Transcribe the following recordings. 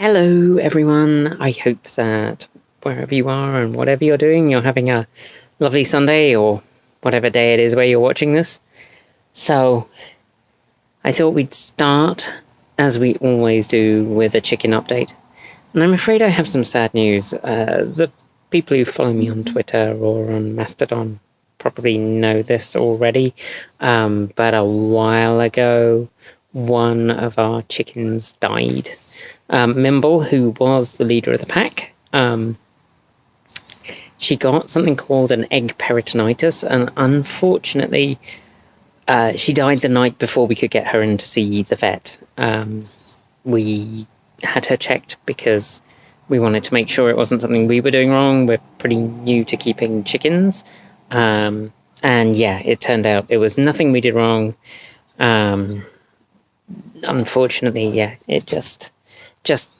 Hello everyone, I hope that wherever you are and whatever you're doing, you're having a lovely Sunday or whatever day it is where you're watching this. So, I thought we'd start, as we always do, with a chicken update. And I'm afraid I have some sad news. The people who follow me on Twitter or on Mastodon probably know this already, but a while ago, one of our chickens died. Mimble, who was the leader of the pack, she got something called an egg peritonitis, and unfortunately, she died the night before we could get her in to see the vet. We had her checked because we wanted to make sure it wasn't something we were doing wrong. We're pretty new to keeping chickens. And yeah, it turned out it was nothing we did wrong. Unfortunately, yeah, it just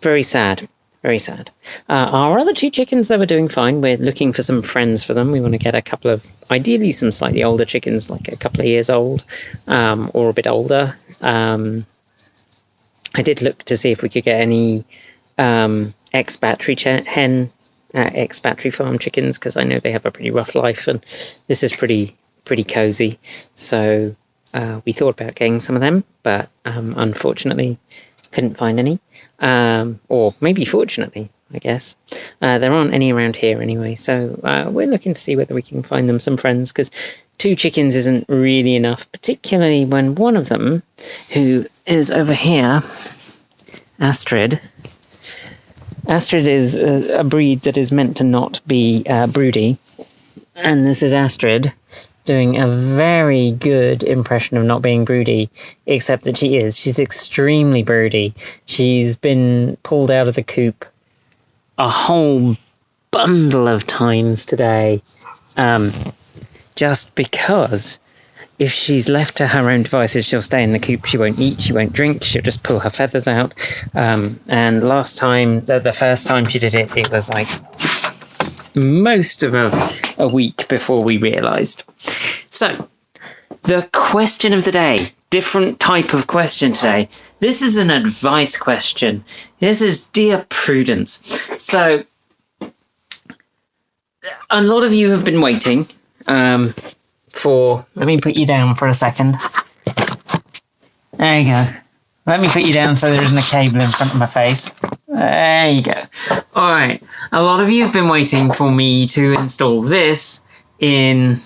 very sad. Very sad. Our other two chickens, they were doing fine. We're looking for some friends for them. We want to get a couple of, ideally some slightly older chickens, like a couple of years old, or a bit older. I did look to see if we could get any ex-battery ex-battery farm chickens, because I know they have a pretty rough life, and this is pretty cozy. So we thought about getting some of them, but unfortunately couldn't find any. Or maybe fortunately, I guess. There aren't any around here anyway, so we're looking to see whether we can find them some friends, because 2 chickens isn't really enough, particularly when one of them, who is over here, Astrid is a breed that is meant to not be broody, and this is Astrid doing a very good impression of not being broody, except that she is. She's extremely broody. She's been pulled out of the coop a whole bundle of times today, just because if she's left to her own devices, she'll stay in the coop. She won't eat, she won't drink, she'll just pull her feathers out. And last time, the first time she did it, it was like most of a week before we realised. So, the question of the day. Different type of question today. This is an advice question. This is Dear Prudence. So, a lot of you have been waiting for... Let me put you down for a second. There you go. Let me put you down so there isn't a cable in front of my face. There you go. Alright. A lot of you have been waiting for me to install this in...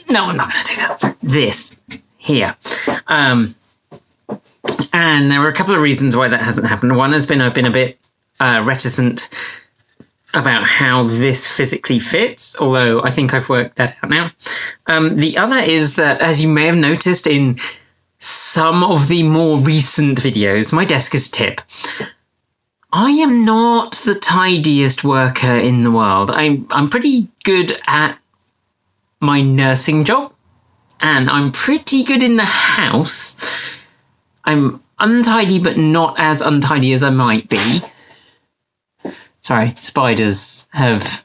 No, I'm not going to do that. This here. And there were a couple of reasons why that hasn't happened. One has been I've been a bit reticent about how this physically fits, although I think I've worked that out now. The other is that, as you may have noticed in some of the more recent videos, my desk is a tip. I am not the tidiest worker in the world. I'm pretty good at my nursing job, and I'm pretty good in the house. I'm untidy, but not as untidy as I might be. Sorry, spiders have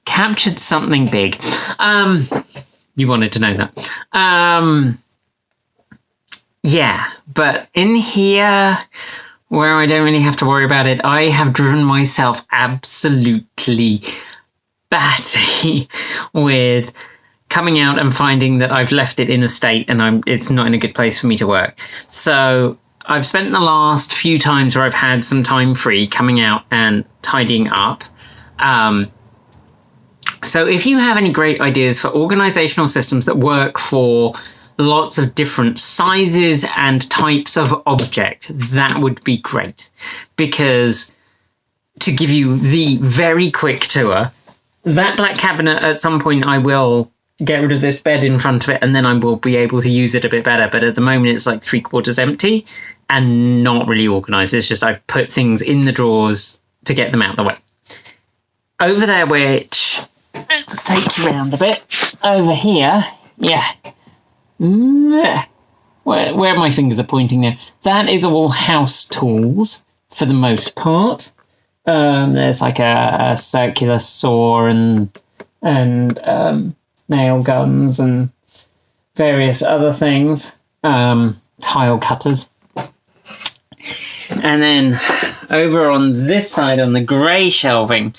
captured something big. You wanted to know that. Yeah, but in here, where I don't really have to worry about it, I have driven myself absolutely batty with coming out and finding that I've left it in a state and it's not in a good place for me to work. So I've spent the last few times where I've had some time free coming out and tidying up. So if you have any great ideas for organizational systems that work for lots of different sizes and types of object, that would be great. Because to give you the very quick tour, that black cabinet, at some point I will get rid of this bed in front of it, and then I will be able to use it a bit better. But at the moment it's like 3/4 empty and not really organised. It's just I put things in the drawers to get them out of the way. Over there, which... Let's take you around a bit. Over here, yeah. Where my fingers are pointing now. That is all house tools, for the most part. There's like a circular saw and nail guns and various other things. Tile cutters. And then over on this side, on the grey shelving,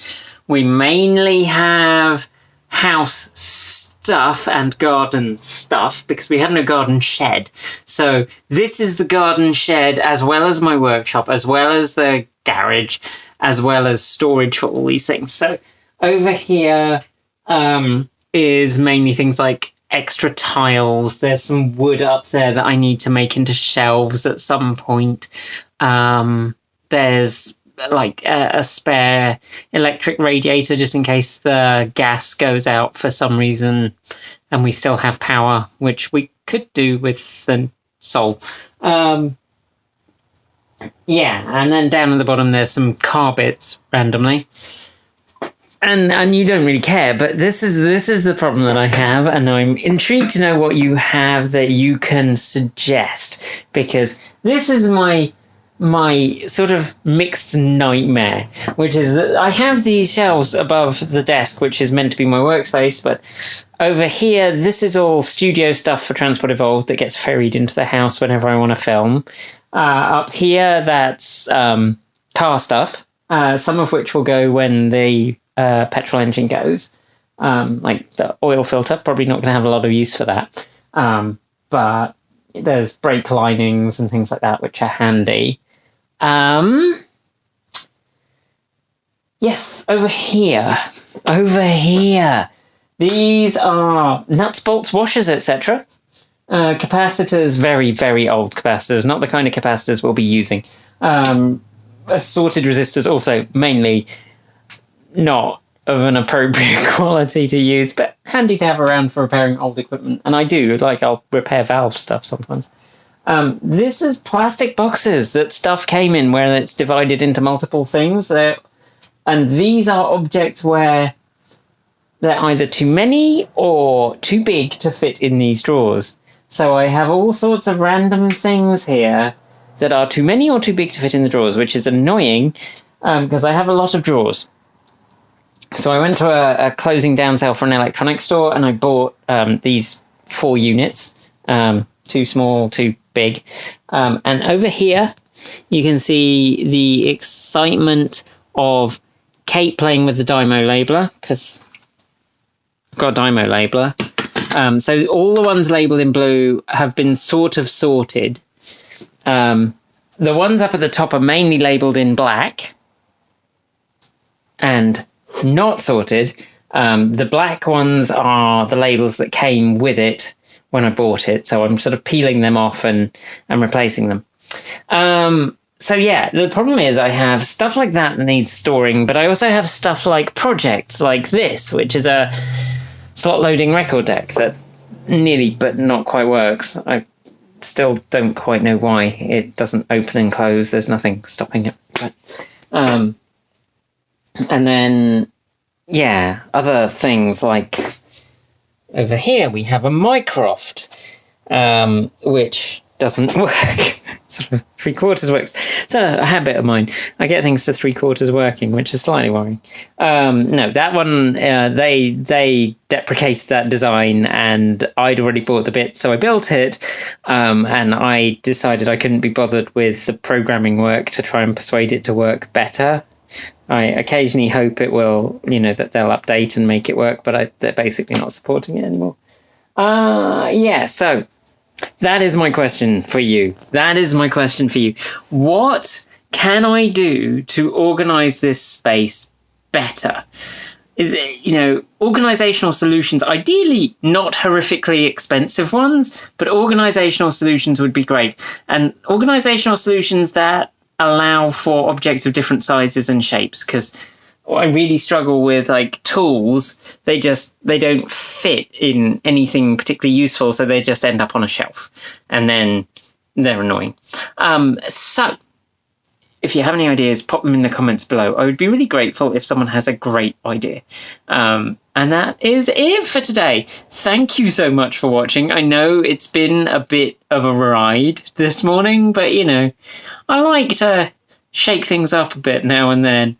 we mainly have house stuff and garden stuff because we have no garden shed. So this is the garden shed, as well as my workshop, as well as the garage, as well as storage for all these things. So over here is mainly things like extra tiles. There's some wood up there that I need to make into shelves at some point. There's like a spare electric radiator just in case the gas goes out for some reason and we still have power, which we could do with the Sol. Yeah, and then down at the bottom there's some car bits randomly. And you don't really care, but this is the problem that I have, and I'm intrigued to know what you have that you can suggest, because this is my sort of mixed nightmare, which is that I have these shelves above the desk, which is meant to be my workspace, but over here, this is all studio stuff for Transport Evolved that gets ferried into the house whenever I want to film. Up here, that's car stuff, some of which will go when the petrol engine goes, like the oil filter, probably not going to have a lot of use for that, but there's brake linings and things like that which are handy. Yes, over here, these are nuts, bolts, washers, etc. Capacitors, very, very old capacitors, not the kind of capacitors we'll be using. Assorted resistors, also mainly not of an appropriate quality to use, but handy to have around for repairing old equipment. And I do, like, I'll repair valve stuff sometimes. This is plastic boxes that stuff came in where it's divided into multiple things. And these are objects where they're either too many or too big to fit in these drawers. So I have all sorts of random things here that are too many or too big to fit in the drawers, which is annoying because I have a lot of drawers. So I went to a closing down sale for an electronics store, and I bought these 4 units, too small, too big. And over here, you can see the excitement of Kate playing with the Dymo labeler, because I've got a Dymo labeler. So all the ones labelled in blue have been sort of sorted. The ones up at the top are mainly labelled in black and not sorted. The black ones are the labels that came with it when I bought it, so I'm sort of peeling them off and replacing them. So yeah, the problem is I have stuff like that needs storing, but I also have stuff like projects like this, which is a slot loading record deck that nearly but not quite works. I still don't quite know why it doesn't open and close. There's nothing stopping it. But, and then, yeah, other things like over here we have a Mycroft, which doesn't work. Sort of 3/4 works. It's a habit of mine. I get things to 3/4 working, which is slightly worrying. No, that one, they deprecated that design, and I'd already bought the bit, so I built it, and I decided I couldn't be bothered with the programming work to try and persuade it to work better. I occasionally hope it will, that they'll update and make it work, but they're basically not supporting it anymore. Yeah, so that is my question for you. What can I do to organize this space better? Organizational solutions, ideally not horrifically expensive ones, but organizational solutions would be great. And organizational solutions that allow for objects of different sizes and shapes, because I really struggle with tools. They don't fit in anything particularly useful, so they just end up on a shelf, and then they're annoying. So if you have any ideas, pop them in the comments below. I would be really grateful if someone has a great idea. And that is it for today. Thank you so much for watching. I know it's been a bit of a ride this morning, but I like to shake things up a bit now and then.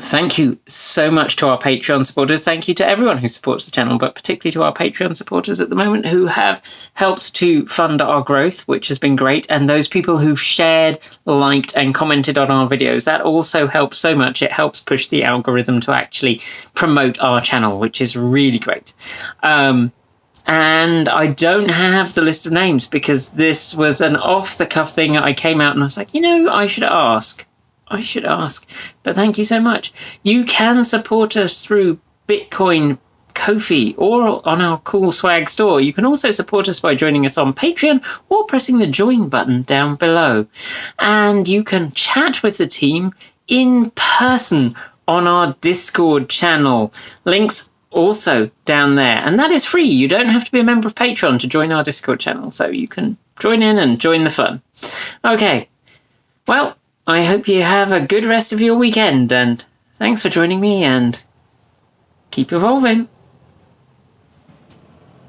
Thank you so much to our Patreon supporters. Thank you to everyone who supports the channel, but particularly to our Patreon supporters at the moment who have helped to fund our growth, which has been great. And those people who've shared, liked and commented on our videos, that also helps so much. It helps push the algorithm to actually promote our channel, which is really great. And I don't have the list of names because this was an off-the-cuff thing. I came out and I was like, I should ask. But thank you so much. You can support us through Bitcoin, Ko-fi, or on our Cool Swag store. You can also support us by joining us on Patreon or pressing the join button down below. And you can chat with the team in person on our Discord channel. Links also down there. And that is free. You don't have to be a member of Patreon to join our Discord channel. So you can join in and join the fun. Okay. Well, I hope you have a good rest of your weekend, and thanks for joining me, and keep evolving.